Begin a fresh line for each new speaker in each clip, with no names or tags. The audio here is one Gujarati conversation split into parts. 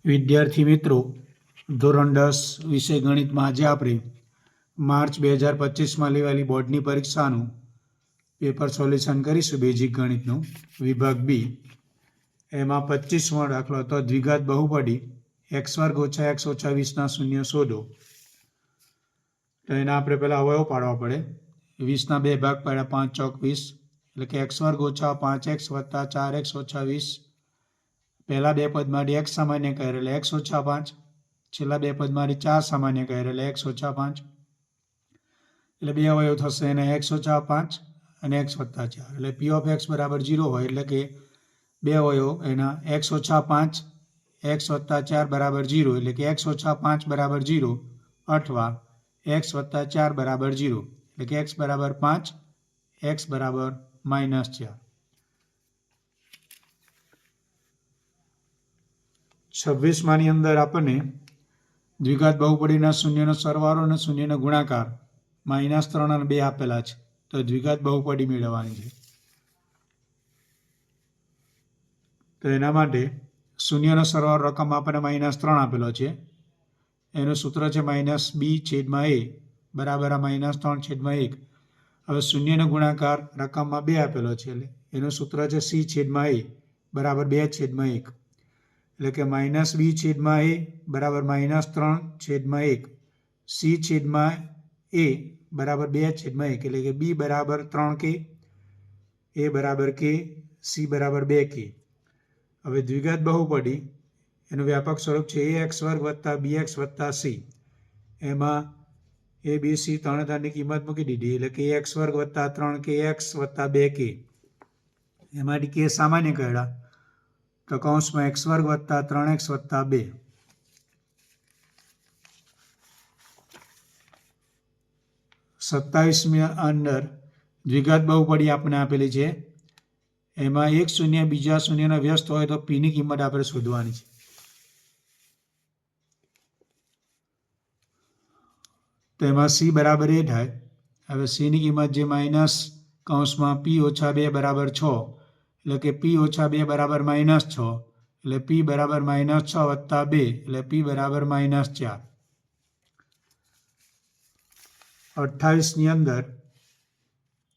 વિદ્યાર્થી મિત્રો, ધોરણ 10 વિષય ગણિતમાં આજે આપણે માર્ચ 2025માં લેવાયેલી બોર્ડની પરીક્ષાનું પેપર સોલ્યુશન કરીશું. બેઝિક ગણિતનું વિભાગ બી. એમાં 25મો દાખલો હતો દ્વિઘાત બહુપદી x² - x - 20ના શૂન્ય શોધો. તો એના આપણે પહેલાં અવયવ પાડવા પડે. 20ના બે ભાગ પાડ્યા, 5 ચોક 20, એટલે કે x² - 5x + 4x - 20. પહેલા બે પદમાંથી x સામાન્ય કર્યા એટલે x - 5, છેલ્લા બે પદમાંથી 4 સામાન્ય કર્યા એટલે x - 5. એટલે બે અવયવ થશે એને x - 5 અને x + 4. એટલે p of x બરાબર 0 હોય એટલે કે બે અવયવ એના x - 5 x + 4 બરાબર 0, એટલે કે x - 5 બરાબર 0 અથવા x + 4 બરાબર 0, એટલે કે x બરાબર 5 x બરાબર -4. 26માની અંદર આપણને દ્વિઘાત બહુપદીના શૂન્યનો સરવાળો અને શૂન્યનો ગુણાકાર -3 અને 2 આપેલા છે. તો દ્વિઘાત બહુપદી મેળવવાની છે. તો એના માટે શૂન્યનો સરવાળો રકમ આપણને -3 આપેલો છે. એનું સૂત્ર છે -b/a બરાબર આ -3/1. હવે શૂન્યનો ગુણાકાર રકમમાં 2 આપેલો છે એટલે એનું સૂત્ર છે c/a બરાબર 2/1. એટલે કે -b/a બરાબર -3/1, c/a બરાબર 2/1, એટલે કે b બરાબર 3k, a બરાબર k, c બરાબર 2k. હવે દ્વિઘાત બહુપદી એનું વ્યાપક સ્વરૂપ છે ax² + bx + c. એમાં a b c ત્રણેયની કિંમત મૂકી દીધી એટલે કે ax² + 3kx + 2k. એમાંથી k સામાન્ય કાઢ્યા તો કૌંસમાં x² + 3x + 2. 27મી અંદર દ્વિઘાત બહુપદી આપણે આપેલી છે. એમાં એક શૂન્ય બીજા શૂન્યનો વ્યસ્ત હોય તો પીની કિંમત આપણે શોધવાની છે. તો એમાં c બરાબર a થાય. હવે cની કિંમત જે કૌંસમાં p - 2 બરાબર 6, એટલે કે p - 2 બરાબર -6, એટલે p બરાબર -6 + 2, એટલે p બરાબર -4. 28ની અંદર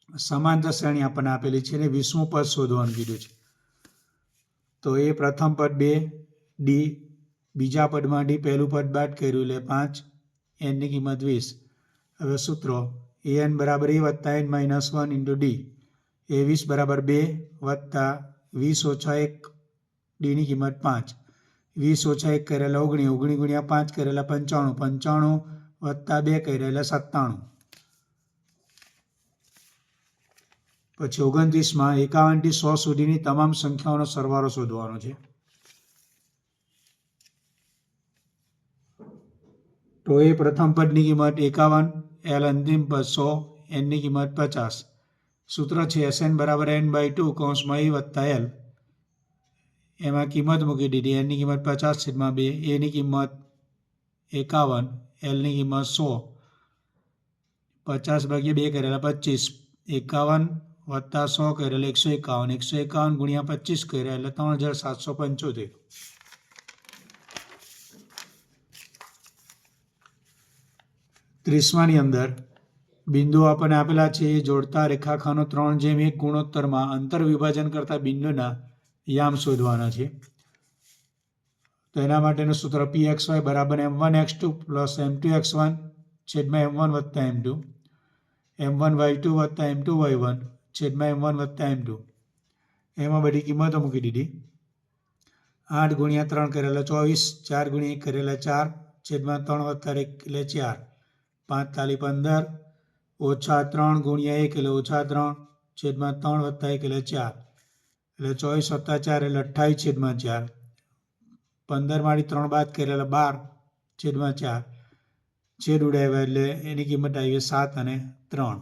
સમાંતર શ્રેણી આપણને આપેલી છે અને 20મું પદ શોધવાનું કીધું છે. તો એ પ્રથમ પદ 2, d બીજા પદમાંથી પહેલું પદ બાદ કર્યું એટલે 5, nની કિંમત 20. હવે સૂત્રો an બરાબર a + n - 1 × d. એ 20 બરાબર 2 વત્તા 20 - 1, dની કિંમત 5. 20 - 1 કરેલા 19, 19 × 5 કરેલા 95, 95 વત્તા 2 કરેલા 97. પછી 29માં 51 થી 100 સુધીની તમામ સંખ્યાઓનો સરવાળો શોધવાનો છે. તો એ પ્રથમ પદની કિંમત 51, l અંતિમ પદ 100, nની કિંમત 50. સૂત્ર છે Sn બરાબર n/2 કૌંસમાં a + l. એમાં કિંમત મૂકી દીધી. nની કિંમત 50/2, એની કિંમત 51, lની કિંમત 100. 50 / 2 કરેલા 25, 51 વત્તા 100 કરેલા 151, 151 × 25 કર્યા એટલે 3775. 30માની અંદર બિંદુઓ આપણને આપેલા છે. જોડતા રેખાખંડો 3/1 ગુણોત્તરમાં અંતર વિભાજન કરતા બિંદુના યામ શોધવાના છે. તો એના માટેનું સૂત્ર pxy બરાબર m1x2 + m2x1 / m1 + m2, m1y2 + m2y1 / m1 + m2. એમાં બધી કિંમતો મૂકી દીધી. 8 × 3 કરેલા 24, 4 × 1 કરેલા 4 / 3 + 1 એટલે 4, 5 તાલી 15, -3 × 1 એટલે -3 / 3 + 1 એટલે 4, એટલે 24 + 4 એટલે 28/4. 15માંથી 3 બાદ કરેલા 12/4. છેદ ઉડાવ્યા એટલે એની કિંમત આવી 7 અને 3.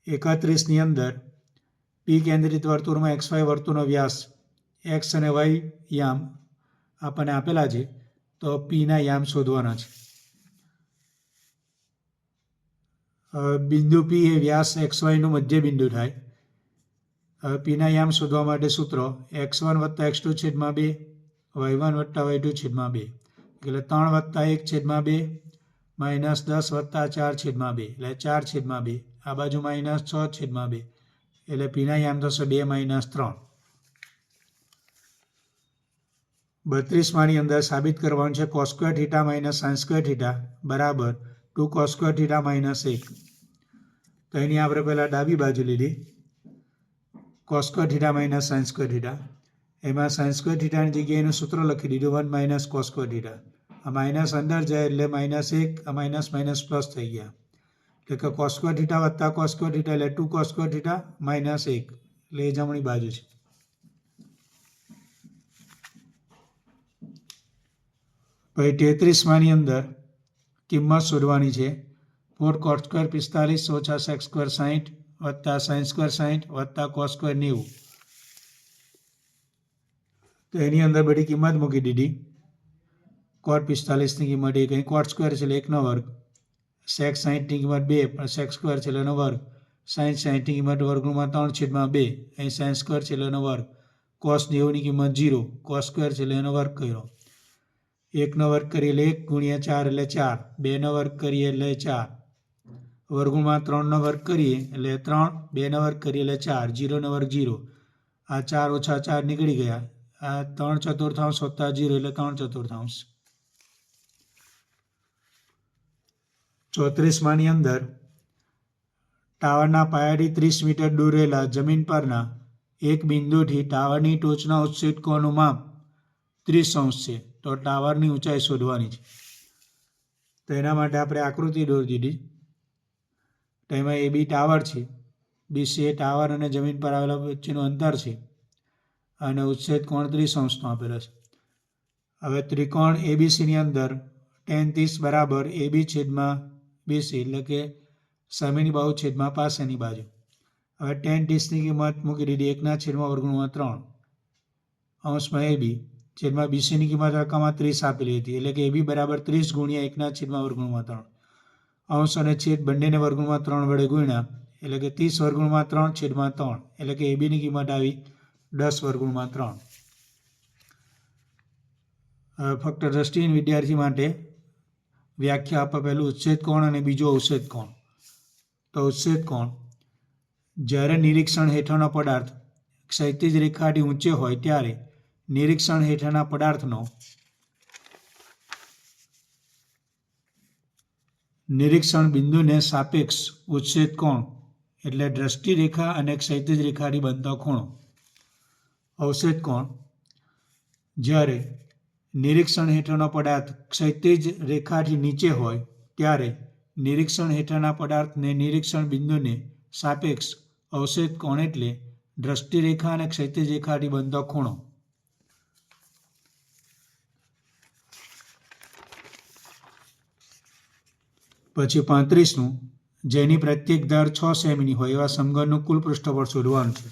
31ની અંદર p કેન્દ્રિત વર્તુળમાં XY વર્તુળનો વ્યાસ x અને y યામ આપણને આપેલા છે. તો pના યામ શોધવાના છે. બિંદુ p એ વ્યાસ XYનું મધ્ય બિંદુ થાય. હવે પીના યામ શોધવા માટે સૂત્ર x1 + x2/2 y1 વત્તા y2 છેદમાં 2 એટલે 3 વત્તા 1 છેદમાં 2 માઇનસ 10 વત્તા 4 છેદમાં 2 એટલે 4 છેદમાં 2 આ બાજુ માઇનસ 6 છેદમાં 2 એટલે પીના આમ થશે 2 માઇનસ 3. 32 અંદર સાબિત કરવાનું છે cos square theta minus sine square theta બરાબર 2 cos સ્ક્વેર થીટા માઇનસ 1. તો એની આપણે પહેલાં ડાબી બાજુ લીધી cos square theta minus sine square theta. એમાં સાઇન સ્ક્વેર થીટાની જગ્યાએ એનું સૂત્ર લખી દીધું 1 માઇનસ cos સ્ક્વેર થીટા. આ માઇનસ અંદર જાય એટલે -1 આ માઇનસ માઇનસ પ્લસ થઈ ગયા એટલે કે cos સ્ક્વેર થીટા વત્તા cos સ્ક્વેર થીટા એટલે 2 cos સ્ક્વેર થીટા માઇનસ 1 એટલે એ જમણી બાજુ છે. પછી 33 અંદર કિંમત શોધવાની છે 4 cos સ્ક્વેર 45 ઓછા sec સ્ક્વેર 60 વત્તા sin સ્ક્વેર 60 વત્તા cos સ્ક્વેર 90. તો એની અંદર બધી કિંમત મૂકી દીધી. cot 45ની કિંમત 1 અહીં cot સ્ક્વેર છે એટલે 1 વર્ગ, sec 60ની કિંમત 2 પણ sec સ્ક્વેર છે એટલે એનો વર્ગ, sin 60ની કિંમત વર્ગમૂળમાં 3 છેદમાં 2 અહીં sin સ્ક્વેર છે એટલે એનો વર્ગ, cos 90ની કિંમત 0 cos સ્ક્વેર છે એટલે એનો વર્ગ કર્યો. 1 વર્ગ કરીએ એટલે 1 ગુણ્યા 4 એટલે 4, 2 વર્ગ કરીએ એટલે 4, વર્ગમૂળમાં 3 વર્ગ કરીએ એટલે 3, 2 વર્ગ કરીએ એટલે 4, 0 વર્ગ 0, આ 4 ઓછા 4 નીકળી ગયા, આ 3/4 વત્તા 0 એટલે 3/4. 34 અંદર ટાવરના પાયાથી 30 મીટર દૂર રહેલા જમીન પરના એક બિંદુથી ટાવરની ટોચના ઉચ્છેદ કોણનું માપ 30° છે. તો ટાવરની ઊંચાઈ શોધવાની છે. તો એના માટે આપણે આકૃતિ દોરી દીધી. તો એમાં AB ટાવર છે, BC એ ટાવર અને જમીન પર આવેલા વચ્ચેનું અંતર છે અને ઉચ્છેદ કોણ 30° આપેલો છે. હવે ત્રિકોણ ABCની અંદર tan 30 બરાબર AB છેદમાં BC એટલે કે સામેની બાજુ છેદમાં પાસેની બાજુ. હવે tan 30ની કિંમત મૂકી દીધી 1/3 અંશમાં AB છેદમાં BCની કિંમત રકમમાં 30 આપેલી હતી એટલે કે AB બરાબર 30 ગુણ્યા 1/3 અંશ અને છેદ બંનેને વર્ગમૂળમાં 3 વડે ગુણ્યા એટલે કે 30 √3 છેદમાં 3 એટલે કે ABની કિંમત આવી 10 √3. ફક્ત દ્રષ્ટિહીન વિદ્યાર્થી માટે વ્યાખ્યા આપવા પહેલું ઉચ્છેદ કોણ અને બીજો અવક્ષેદ કોણ. તો ઉચ્છેદ કોણ જ્યારે નિરીક્ષણ હેઠળનો પદાર્થ ક્ષૈતિજ રેખાથી ઊંચે હોય ત્યારે નિરીક્ષણ હેઠળના પદાર્થનો નિરીક્ષણ બિંદુને સાપેક્ષ ઉચ્છેદ કોણ એટલે દ્રષ્ટિ રેખા અને ક્ષૈતિજ રેખાથી બનતો ખૂણો. અવક્ષેદ કોણ જ્યારે નિરીક્ષણ હેઠળનો પદાર્થ ક્ષૈતિજ રેખાથી નીચે હોય ત્યારે નિરીક્ષણ હેઠળના પદાર્થને નિરીક્ષણ બિંદુને સાપેક્ષ અવક્ષેદ કોણ એટલે દ્રષ્ટિ રેખા અને ક્ષૈતિજ રેખાથી બનતો ખૂણો. પછી 35 જેની પ્રત્યેક ધાર 6 સેમીની હોય એવા સમઘનનું કુલ પૃષ્ઠફળ શોધવાનું છે.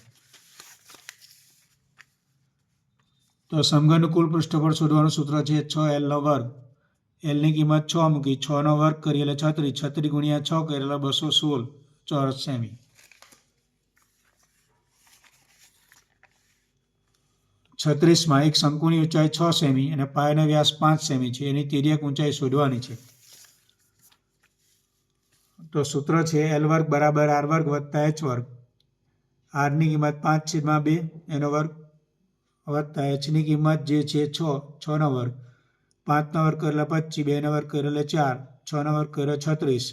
તો સમઘનનું કુલ પૃષ્ઠફળ શોધવાનું સૂત્ર છે 6L². Lની કિંમત 6 મૂકી 6 વર્ગ કરીએ એટલે 36, 36 ગુણ્યા 6 કરીએ એટલે 216 ચોરસ સેમી. 36માં એક શંકુની ઊંચાઈ 6 સેમી અને પાયાનો વ્યાસ 5 સેમી છે. એની તિર્યક ઊંચાઈ શોધવાની છે. તો સૂત્ર છે L² બરાબર R² વત્તા H². Rની કિંમત 5/2 એનો વર્ગ વત્તા Hની કિંમત જે છે 6 વર્ગ, 5 વર્ગ કરેલા 25, 2 વર્ગ કરેલા 4, 6 વર્ગ કરેલા 36,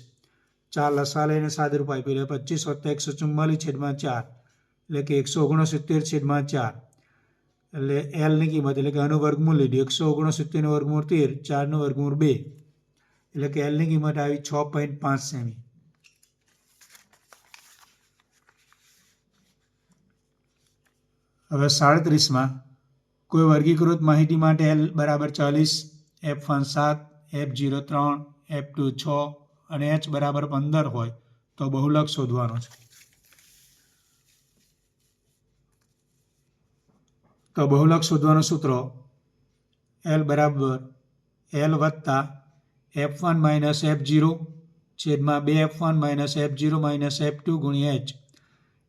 4 લસા લઈને સાદુરૂપ આપી એટલે 25 + 144/4 એટલે કે 169/4 એટલે Lની કિંમત એટલે કે આનું વર્ગમૂળ લીધું 169નું વર્ગમૂળ 13, 4નું વર્ગમૂળ 2 એટલે કે Lની કિંમત આવી 6.5 સેમી. હવે 37માં કોઈ વર્ગીકૃત માહિતી માટે L બરાબર 40, F1 7, F0 3, F2 6 અને H બરાબર 15 હોય તો બહુલક શોધવાનો છે. તો બહુલક શોધવાનું સૂત્ર L બરાબર L વત્તા F1 માઇનસ F0 છેદમાં 2F1 minus F0 minus F2 ગુણ્યા H.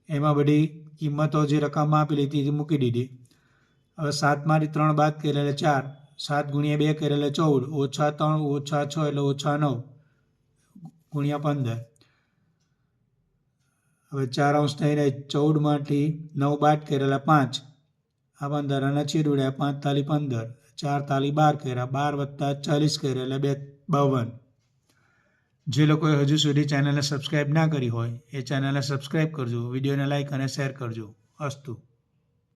એમાં બધી કિંમતો જે રકમમાં આપેલી હતી એ મૂકી દીધી હવે 7માંથી 3 બાદ કર્યા એટલે 4, 7 ગુણ્યા 2 કર્યા એટલે 14, ઓછા 3 ઓછા 6 એટલે ઓછા 9 ગુણ્યા 15. હવે 4 અંશ થઈને 14માંથી 9 બાદ કર્યા એટલે 5, આ 15 અને છેદ ઉડ્યા, 5 તાલી 15, 4 તાલી 12 કર્યા, 12 + 40 કર્યા એટલે 52. જે લોકોએ હજુ સુધી ચેનલને સબસ્ક્રાઈબ ના કરી હોય એ ચેનલને સબસ્ક્રાઈબ કરજો, વિડીયોને લાઈક અને શેર કરજો. અસ્તુ.